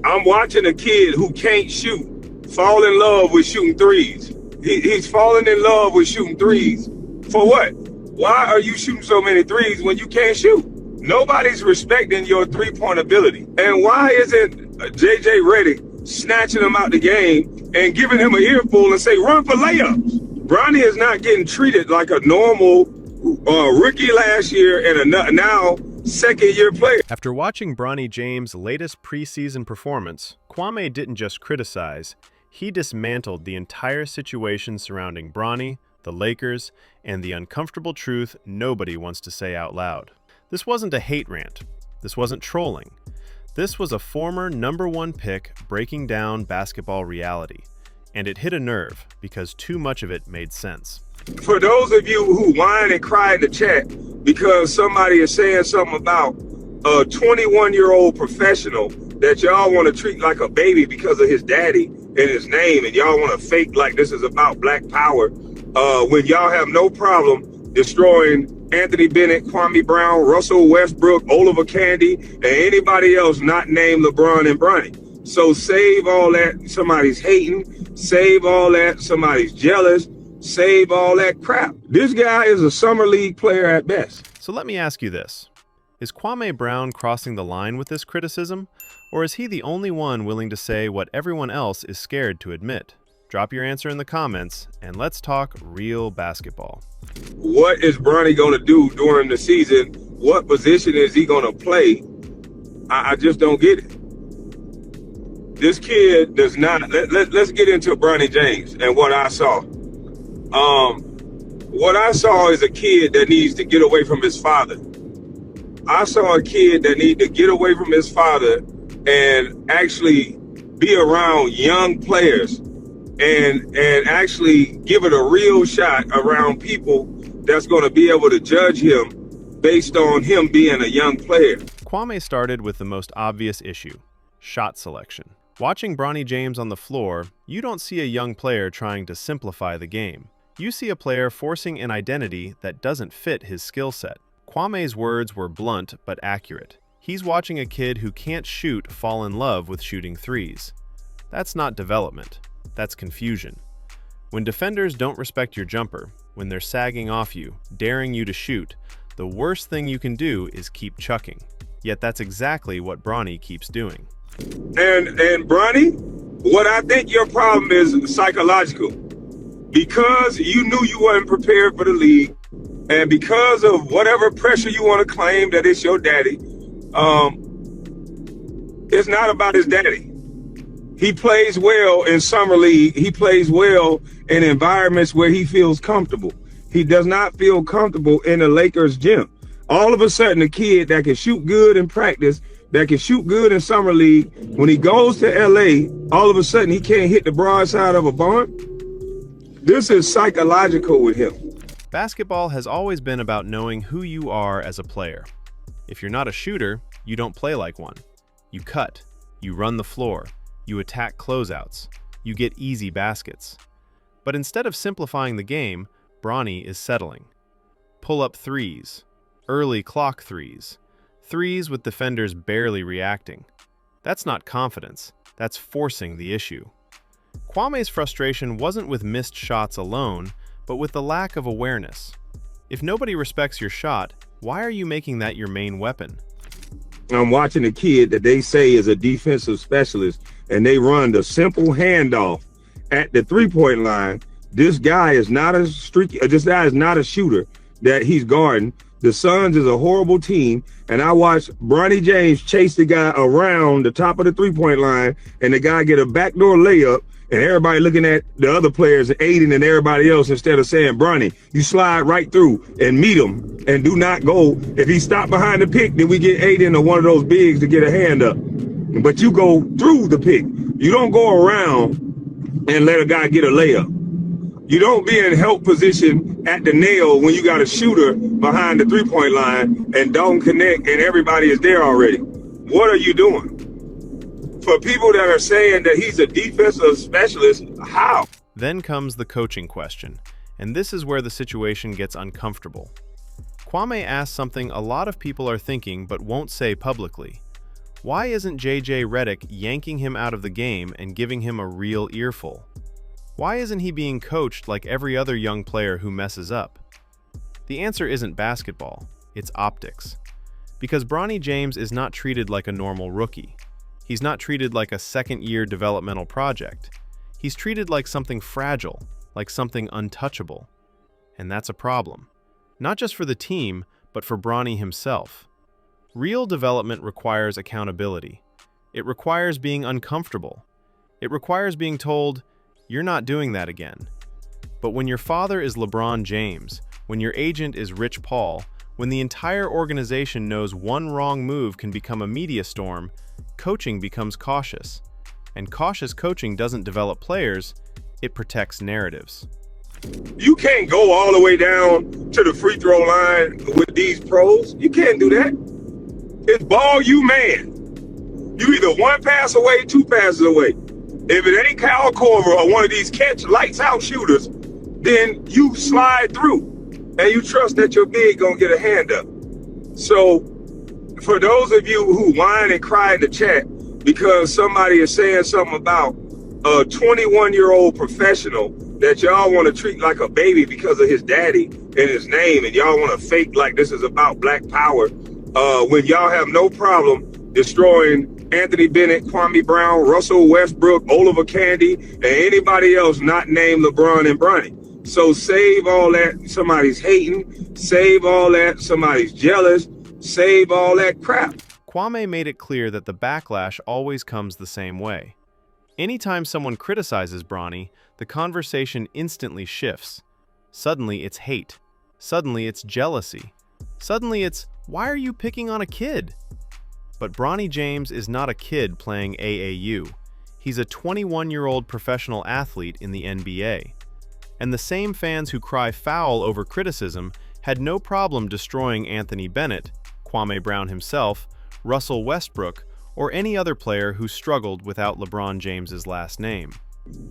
I'm watching a kid who can't shoot fall in love with shooting threes. He's falling in love with shooting threes. For what? Why are you shooting so many threes when you can't shoot? Nobody's respecting your three-point ability. And why isn't J.J. Redick snatching him out the game and giving him an earful and say, run for layups? Bronny is not getting treated like a normal rookie last year and a now second-year player. After watching Bronny James' latest preseason performance, Kwame didn't just criticize, he dismantled the entire situation surrounding Bronny, the Lakers, and the uncomfortable truth nobody wants to say out loud. This wasn't a hate rant. This wasn't trolling. This was a former #1 pick breaking down basketball reality. And it hit a nerve because too much of it made sense. For those of you who whine and cry in the chat because somebody is saying something about a 21-year-old professional that y'all want to treat like a baby because of his daddy and his name, and y'all want to fake like this is about black power, when y'all have no problem destroying Anthony Bennett, Kwame Brown, Russell Westbrook, Oliver Candy, and anybody else not named LeBron and Bronny. So save all that somebody's hating, save all that somebody's jealous, save all that crap. This guy is a summer league player at best. So let me ask you this. Is Kwame Brown crossing the line with this criticism? Or is he the only one willing to say what everyone else is scared to admit? Drop your answer in the comments, and let's talk real basketball. What is Bronny going to do during the season? What position is he going to play? I just don't get it. This kid does not. Let's get into Bronny James and what I saw. What I saw is a kid that needs to get away from his father. I saw a kid that needs to get away from his father and actually be around young players and actually give it a real shot around people that's going to be able to judge him based on him being a young player. Kwame started with the most obvious issue, shot selection. Watching Bronny James on the floor, you don't see a young player trying to simplify the game. You see a player forcing an identity that doesn't fit his skill set. Kwame's words were blunt but accurate. He's watching a kid who can't shoot fall in love with shooting threes. That's not development. That's confusion. When defenders don't respect your jumper, when they're sagging off you, daring you to shoot, the worst thing you can do is keep chucking. Yet that's exactly what Bronny keeps doing. And Bronny, what I think your problem is psychological. Because you knew you weren't prepared for the league, and because of whatever pressure you want to claim that it's your daddy, it's not about his daddy. He plays well in summer league. He plays well in environments where he feels comfortable. He does not feel comfortable in the Lakers gym. All of a sudden, a kid that can shoot good in practice, that can shoot good in summer league, when he goes to LA, all of a sudden he can't hit the broadside of a barn. This is psychological with him. Basketball has always been about knowing who you are as a player. If you're not a shooter, you don't play like one. You cut, you run the floor, you attack closeouts, you get easy baskets. But instead of simplifying the game, Bronny is settling. Pull-up threes, early clock threes, threes with defenders barely reacting. That's not confidence, that's forcing the issue. Kwame's frustration wasn't with missed shots alone, but with the lack of awareness. If nobody respects your shot, why are you making that your main weapon? I'm watching a kid that they say is a defensive specialist, and they run the simple handoff at the three-point line. This guy is not a shooter that he's guarding. The Suns is a horrible team, and I watched Bronny James chase the guy around the top of the three-point line, and the guy get a backdoor layup, and everybody looking at the other players, Aiden and everybody else, instead of saying, Bronny, you slide right through and meet him and do not go. If he stopped behind the pick, then we get Aiden or one of those bigs to get a hand up. But you go through the pick. You don't go around and let a guy get a layup. You don't be in help position at the nail when you got a shooter behind the three-point line and Dalton Knecht and everybody is there already. What are you doing? For people that are saying that he's a defensive specialist, how? Then comes the coaching question, and this is where the situation gets uncomfortable. Kwame asks something a lot of people are thinking but won't say publicly. Why isn't JJ Redick yanking him out of the game and giving him a real earful? Why isn't he being coached like every other young player who messes up? The answer isn't basketball, it's optics. Because Bronny James is not treated like a normal rookie. He's not treated like a second-year developmental project. He's treated like something fragile, like something untouchable. And that's a problem. Not just for the team, but for Bronny himself. Real development requires accountability. It requires being uncomfortable. It requires being told, "You're not doing that again." But when your father is LeBron James, when your agent is Rich Paul, when the entire organization knows one wrong move can become a media storm, coaching becomes cautious. And cautious coaching doesn't develop players, it protects narratives. You can't go all the way down to the free throw line with these pros. You can't do that. It's ball you man. You either one pass away, two passes away. If it ain't Kyle Korver or one of these catch lights out shooters, then you slide through and you trust that your big gonna get a hand up. So for those of you who whine and cry in the chat because somebody is saying something about a 21-year-old professional that y'all want to treat like a baby because of his daddy and his name, and y'all want to fake like this is about black power, when y'all have no problem destroying Anthony Bennett, Kwame Brown, Russell Westbrook, Oliver Candy, and anybody else not named LeBron and Bronny. So save all that somebody's hating, save all that somebody's jealous, save all that crap. Kwame made it clear that the backlash always comes the same way. Anytime someone criticizes Bronny, the conversation instantly shifts. Suddenly it's hate. Suddenly it's jealousy. Suddenly it's, why are you picking on a kid? But Bronny James is not a kid playing AAU. He's a 21-year-old professional athlete in the NBA. And the same fans who cry foul over criticism had no problem destroying Anthony Bennett, Kwame Brown himself, Russell Westbrook, or any other player who struggled without LeBron James's last name.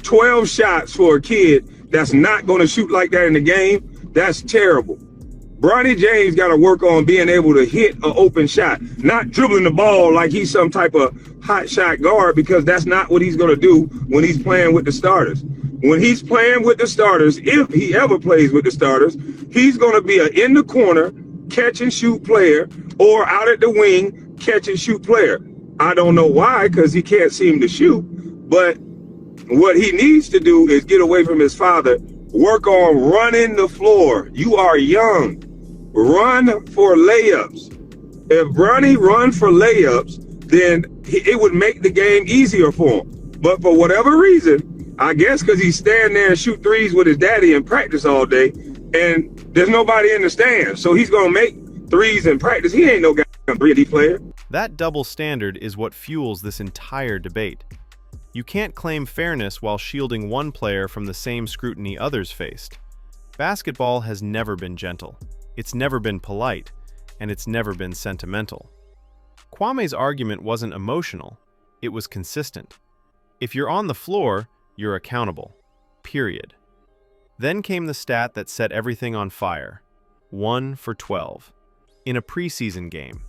12 shots for a kid that's not going to shoot like that in the game, that's terrible. Bronny James got to work on being able to hit an open shot, not dribbling the ball like he's some type of hot shot guard, because that's not what he's going to do when he's playing with the starters. When he's playing with the starters, if he ever plays with the starters, he's going to be an in the corner catch and shoot player or out at the wing catch and shoot player. I don't know why, because he can't seem to shoot, but what he needs to do is get away from his father, work on running the floor. You are young. Run for layups. If Bronny run for layups, then it would make the game easier for him. But for whatever reason, I guess because he's standing there and shoot threes with his daddy in practice all day, and there's nobody in the stands, so he's going to make threes in practice. He ain't no goddamn 3D player. That double standard is what fuels this entire debate. You can't claim fairness while shielding one player from the same scrutiny others faced. Basketball has never been gentle. It's never been polite, and it's never been sentimental. Kwame's argument wasn't emotional, it was consistent. If you're on the floor, you're accountable. Period. Then came the stat that set everything on fire. 1 for 12. In a preseason game.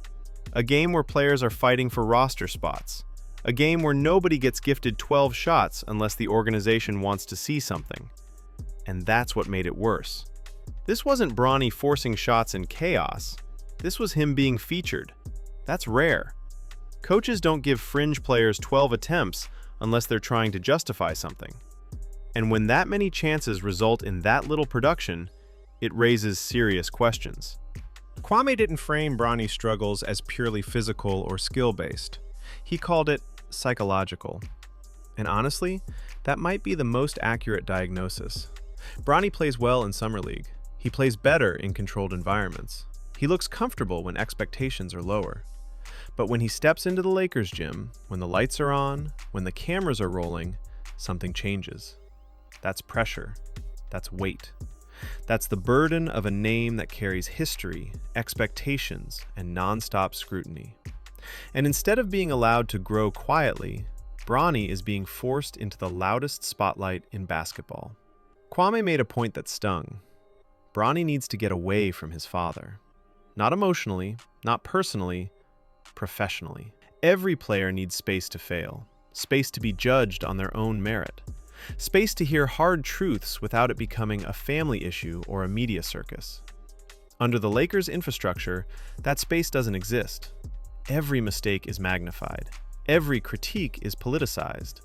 A game where players are fighting for roster spots. A game where nobody gets gifted 12 shots unless the organization wants to see something. And that's what made it worse. This wasn't Bronny forcing shots in chaos. This was him being featured. That's rare. Coaches don't give fringe players 12 attempts unless they're trying to justify something. And when that many chances result in that little production, it raises serious questions. Kwame didn't frame Bronny's struggles as purely physical or skill-based. He called it psychological. And honestly, that might be the most accurate diagnosis. Bronny plays well in Summer League. He plays better in controlled environments. He looks comfortable when expectations are lower. But when he steps into the Lakers gym, when the lights are on, when the cameras are rolling, something changes. That's pressure. That's weight. That's the burden of a name that carries history, expectations, and non-stop scrutiny. And instead of being allowed to grow quietly, Bronny is being forced into the loudest spotlight in basketball. Kwame made a point that stung. Bronny needs to get away from his father. Not emotionally, not personally, professionally. Every player needs space to fail, space to be judged on their own merit, space to hear hard truths without it becoming a family issue or a media circus. Under the Lakers' infrastructure, that space doesn't exist. Every mistake is magnified, every critique is politicized,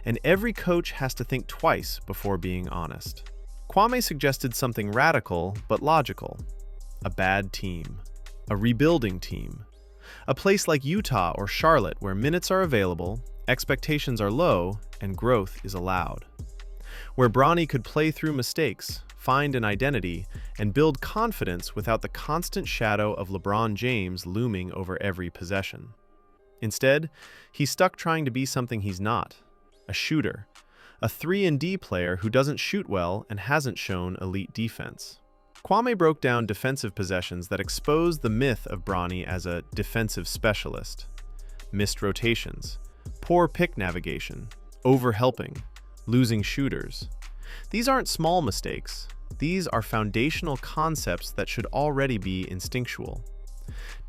and every coach has to think twice before being honest. Kwame suggested something radical but logical: a bad team, a rebuilding team, a place like Utah or Charlotte where minutes are available, expectations are low, and growth is allowed. Where Bronny could play through mistakes, find an identity, and build confidence without the constant shadow of LeBron James looming over every possession. Instead, he's stuck trying to be something he's not: a shooter, a 3-and-D player who doesn't shoot well and hasn't shown elite defense. Kwame broke down defensive possessions that exposed the myth of Bronny as a defensive specialist: missed rotations, poor pick navigation, overhelping, losing shooters. These aren't small mistakes. These are foundational concepts that should already be instinctual.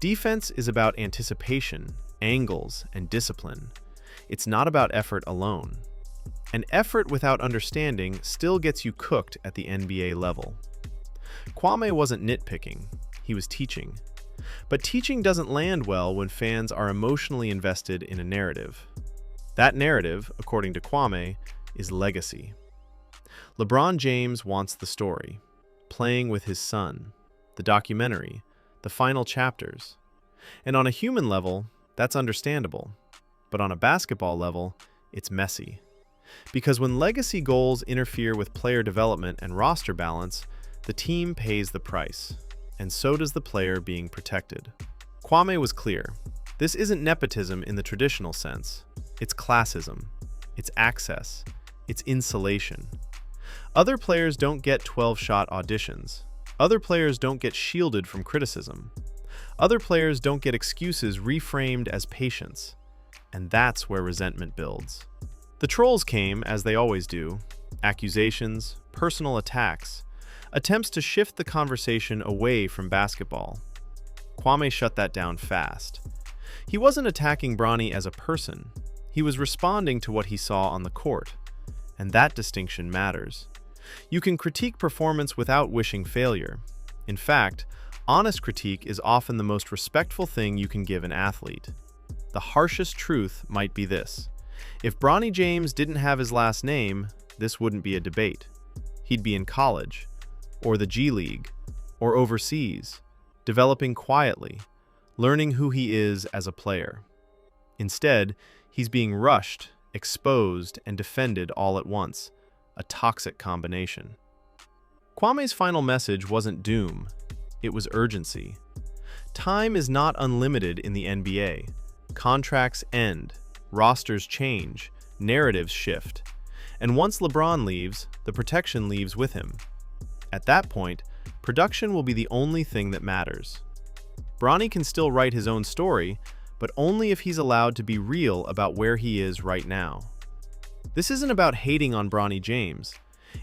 Defense is about anticipation, angles, and discipline. It's not about effort alone. And effort without understanding still gets you cooked at the NBA level. Kwame wasn't nitpicking, he was teaching. But teaching doesn't land well when fans are emotionally invested in a narrative. That narrative, according to Kwame, is legacy. LeBron James wants the story, playing with his son, the documentary, the final chapters. And on a human level, that's understandable. But on a basketball level, it's messy. Because when legacy goals interfere with player development and roster balance, the team pays the price, and so does the player being protected. Kwame was clear. This isn't nepotism in the traditional sense. It's classism. It's access. It's insulation. Other players don't get 12-shot auditions. Other players don't get shielded from criticism. Other players don't get excuses reframed as patience. And that's where resentment builds. The trolls came, as they always do: accusations, personal attacks, attempts to shift the conversation away from basketball. Kwame shut that down fast. He wasn't attacking Bronny as a person. He was responding to what he saw on the court. And that distinction matters. You can critique performance without wishing failure. In fact, honest critique is often the most respectful thing you can give an athlete. The harshest truth might be this: if Bronny James didn't have his last name, this wouldn't be a debate. He'd be in college, or the G League, or overseas, developing quietly, learning who he is as a player. Instead, he's being rushed, exposed, and defended all at once, a toxic combination. Kwame's final message wasn't doom, it was urgency. Time is not unlimited in the NBA. Contracts end, rosters change, narratives shift. And once LeBron leaves, the protection leaves with him. At that point, production will be the only thing that matters. Bronny can still write his own story, but only if he's allowed to be real about where he is right now. This isn't about hating on Bronny James.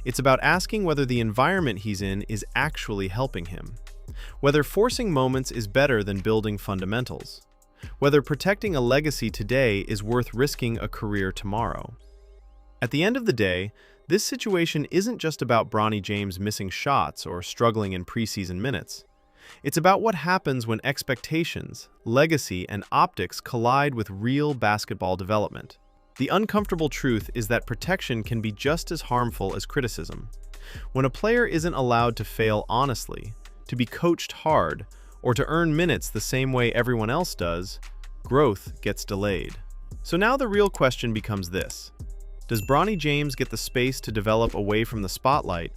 It's about asking whether the environment he's in is actually helping him. Whether forcing moments is better than building fundamentals. Whether protecting a legacy today is worth risking a career tomorrow. At the end of the day, this situation isn't just about Bronny James missing shots or struggling in preseason minutes. It's about what happens when expectations, legacy, and optics collide with real basketball development. The uncomfortable truth is that protection can be just as harmful as criticism. When a player isn't allowed to fail honestly, to be coached hard, or to earn minutes the same way everyone else does, growth gets delayed. So now the real question becomes this: does Bronny James get the space to develop away from the spotlight,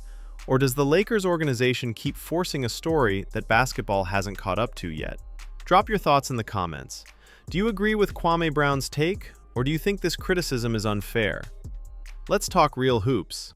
or does the Lakers organization keep forcing a story that basketball hasn't caught up to yet? Drop your thoughts in the comments. Do you agree with Kwame Brown's take, or do you think this criticism is unfair? Let's talk real hoops.